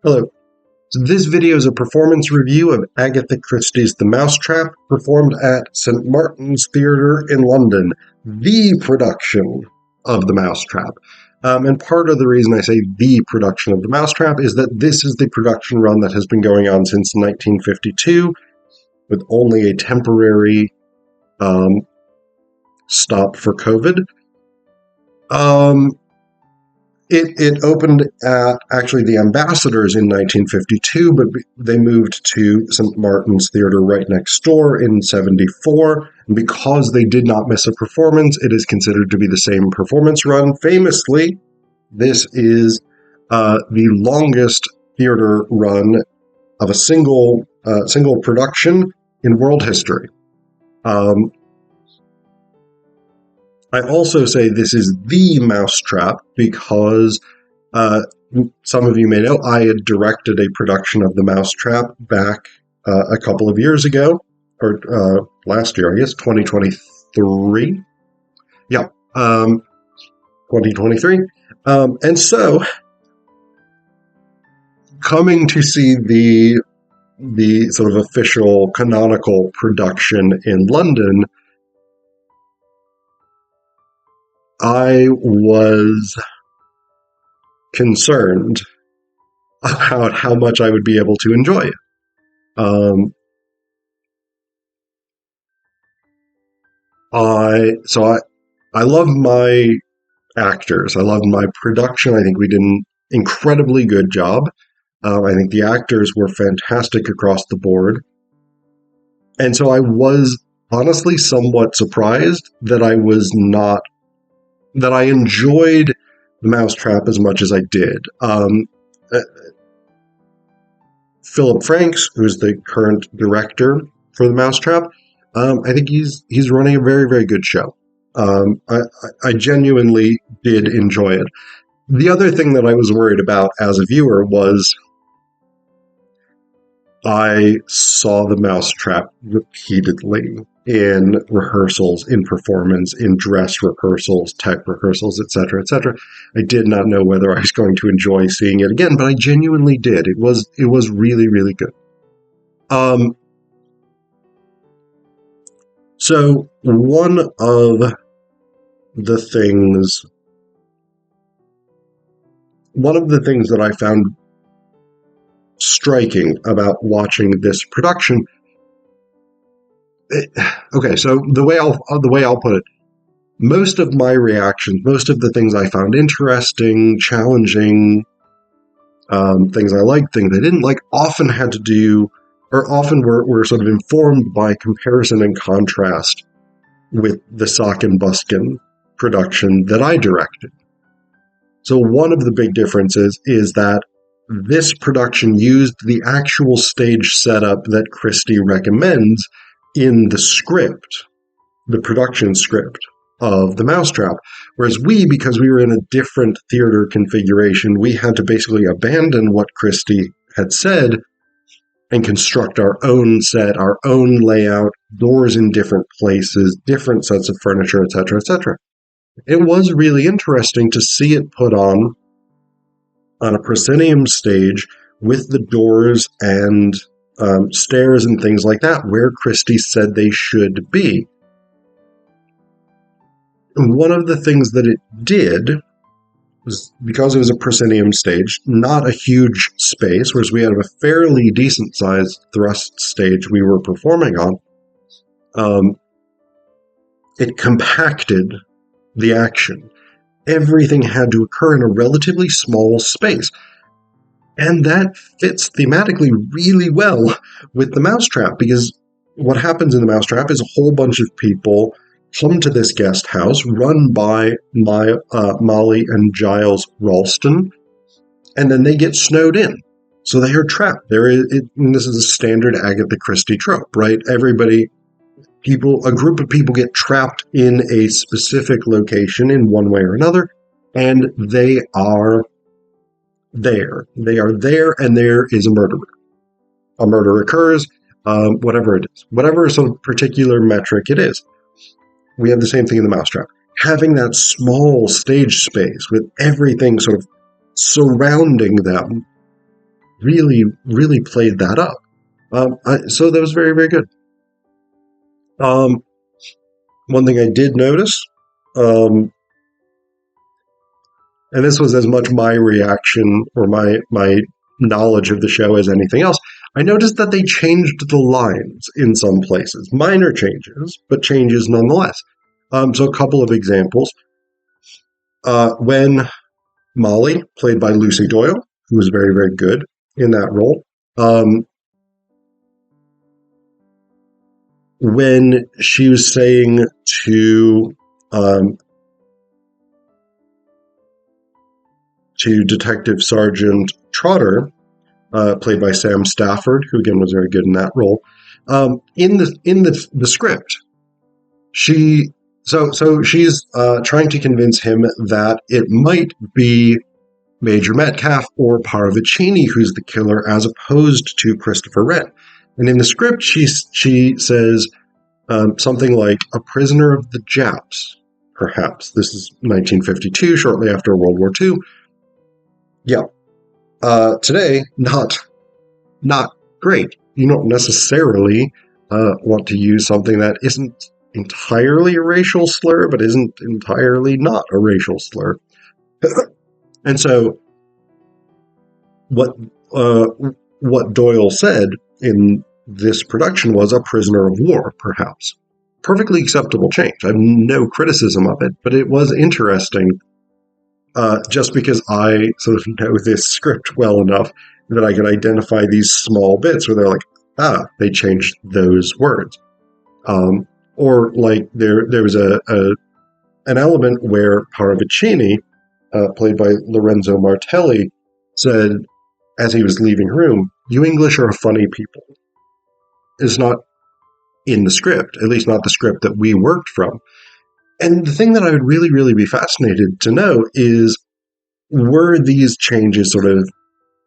Hello. So this video is a performance review of Agatha Christie's The Mousetrap, performed at St. Martin's Theatre in London, the production of The Mousetrap. And part of the reason I say the production of The Mousetrap is that this is the production run that has been going on since 1952, with only a temporary stop for COVID. It opened at actually the Ambassadors in 1952, but they moved to St. Martin's Theatre right next door in 74. And because they did not miss a performance, it is considered to be the same performance run. Famously, this is the longest theatre run of a single production in world history. I also say this is the Mousetrap because some of you may know I had directed a production of The Mousetrap back a couple of years ago, or last year, I guess, 2023. Yeah, 2023. And so, coming to see the sort of official canonical production in London, I was concerned about how much I would be able to enjoy it. I love my actors. I love my production. I think we did an incredibly good job. I think the actors were fantastic across the board. And so I was honestly somewhat surprised that I enjoyed The Mousetrap as much as I did. Phillip, who's the current director for The Mousetrap, I think he's running a very, very good show. I genuinely did enjoy it. The other thing that I was worried about as a viewer was I saw The Mousetrap repeatedly in rehearsals, in performance, in dress rehearsals, tech rehearsals, etc., etc. I did not know whether I was going to enjoy seeing it again, but I genuinely did. It was really, really good. So one of the things that I found striking about watching this production. Okay, so the way I'll put it, most of my reactions, most of the things I found interesting, challenging, things I liked, things I didn't like, often had to do, or often were sort of informed by comparison and contrast with the Sock Buskin production that I directed. So one of the big differences is that this production used the actual stage setup that Christie recommends in the script, the production script of The Mousetrap. Whereas because we were in a different theater configuration, we had to basically abandon what Christie had said and construct our own set, our own layout, doors in different places, different sets of furniture, etc., etc. It was really interesting to see it put on a proscenium stage with the doors and stairs and things like that, where Christie said they should be. And one of the things that it did was, because it was a proscenium stage, not a huge space, whereas we had a fairly decent-sized thrust stage we were performing on, it compacted the action. Everything had to occur in a relatively small space. And that fits thematically really well with The Mousetrap, because what happens in The Mousetrap is a whole bunch of people come to this guest house run by Molly and Giles Ralston, and then they get snowed in. So they are trapped. And this is a standard Agatha Christie trope, right? A group of people get trapped in a specific location in one way or another, and they are there. They are there, and there is a murderer. A murder occurs, whatever it is. Whatever sort of particular metric it is. We have the same thing in The Mousetrap. Having that small stage space with everything sort of surrounding them really, really played that up. So that was very, very good. One thing I did notice, um, and this was as much my reaction or my knowledge of the show as anything else, I noticed that they changed the lines in some places. Minor changes, but changes nonetheless. So a couple of examples. When Molly, played by Lucy Doyle, who was very, very good in that role, when she was saying um, to Detective Sergeant Trotter, played by Sam Stafford, who again was very good in that role, in the script, she's trying to convince him that it might be Major Metcalf or Paravicini who's the killer, as opposed to Christopher Wren. And in the script, she says something like a prisoner of the Japs, perhaps. This is 1952, shortly after World War II. Yeah. Today, not great. You don't necessarily want to use something that isn't entirely a racial slur, but isn't entirely not a racial slur. And so what Doyle said in this production was a prisoner of war, perhaps. Perfectly acceptable change. I have no criticism of it, but it was interesting just because I sort of know this script well enough that I can identify these small bits where they're like, they changed those words. Or like there was an element where Paravicini, played by Lorenzo Martelli, said, as he was leaving room, "You English are funny people." It's not in the script, at least not the script that we worked from. And the thing that I would really, really be fascinated to know is, were these changes sort of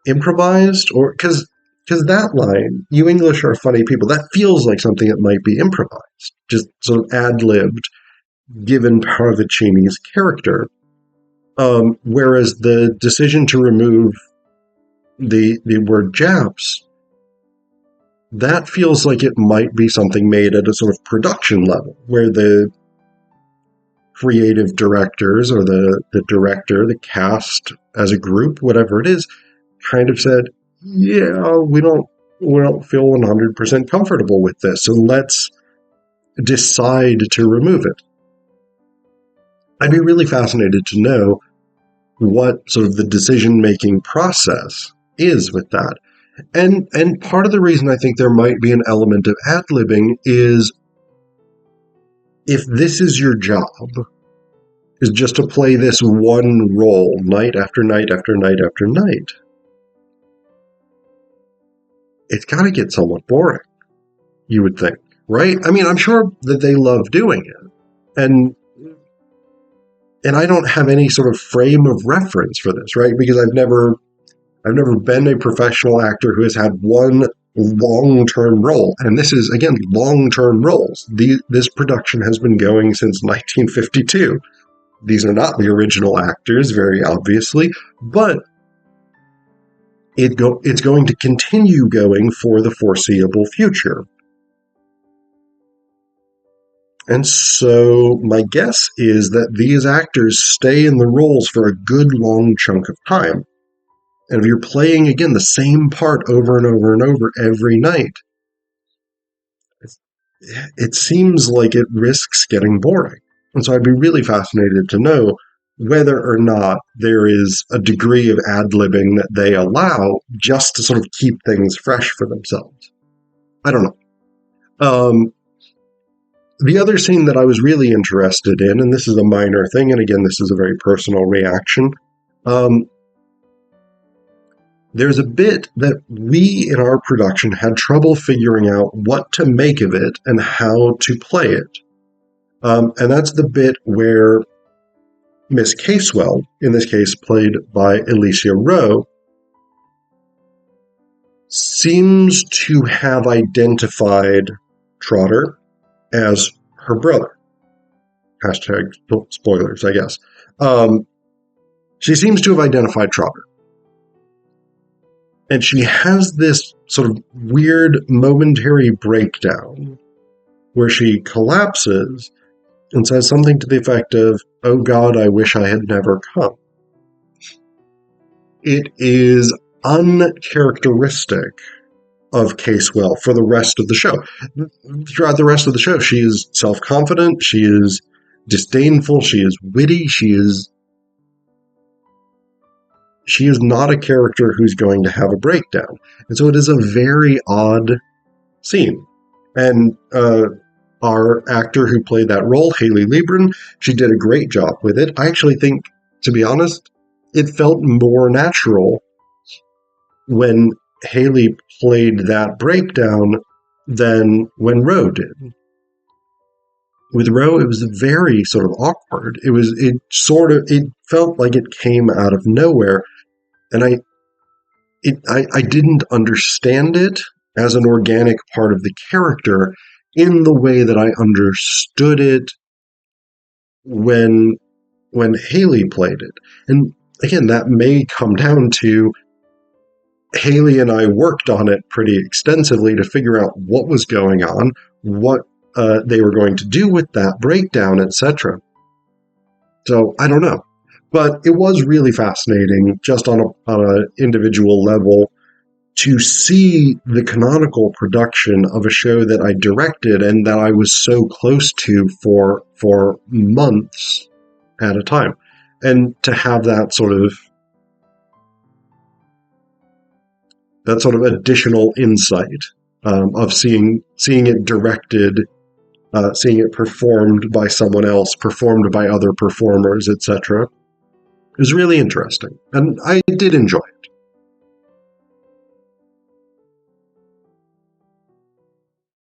improvised? Or because that line, "You English are funny people," that feels like something that might be improvised, just sort of ad-libbed, given Paravicini's character. Whereas the decision to remove the word Japs, that feels like it might be something made at a sort of production level, where the creative directors or the director, the cast as a group, whatever it is, kind of said, yeah, we don't feel 100% comfortable with this, so let's decide to remove it. I'd be really fascinated to know what sort of the decision-making process is with that. And part of the reason I think there might be an element of ad-libbing is, if this is your job, is just to play this one role night after night after night after night, it's got to get somewhat boring, you would think, right? I mean, I'm sure that they love doing it. And I don't have any sort of frame of reference for this, right? Because I've never been a professional actor who has had one long-term role. And this is, again, long-term roles. This production has been going since 1952. These are not the original actors, very obviously, but it's going to continue going for the foreseeable future. And so my guess is that these actors stay in the roles for a good long chunk of time. And if you're playing, again, the same part over and over and over every night, it seems like it risks getting boring. And so I'd be really fascinated to know whether or not there is a degree of ad-libbing that they allow just to sort of keep things fresh for themselves. I don't know. The other scene that I was really interested in, and this is a minor thing, and again, this is a very personal reaction, there's a bit that we in our production had trouble figuring out what to make of it and how to play it. And that's the bit where Miss Casewell, in this case played by Alicia Rowe, seems to have identified Trotter as her brother. Hashtag spoilers, I guess. She seems to have identified Trotter. And she has this sort of weird momentary breakdown where she collapses and says something to the effect of, "Oh God, I wish I had never come." It is uncharacteristic of Casewell for the rest of the show. Throughout the rest of the show, she is self-confident, she is disdainful, she is witty, she is not a character who's going to have a breakdown. And so it is a very odd scene. And our actor who played that role, Haley Lebron, she did a great job with it. I actually think, to be honest, it felt more natural when Haley played that breakdown than when Roe did. With Roe, it was very sort of awkward. It felt like it came out of nowhere, and I didn't understand it as an organic part of the character in the way that I understood it when Haley played it. And again, that may come down to Haley and I worked on it pretty extensively to figure out what was going on, what they were going to do with that breakdown, etc. So I don't know. But it was really fascinating just on an individual level to see the canonical production of a show that I directed and that I was so close to for months at a time. And to have that sort of additional insight of seeing it directed, seeing it performed by someone else, performed by other performers, etc., is really interesting. And I did enjoy it.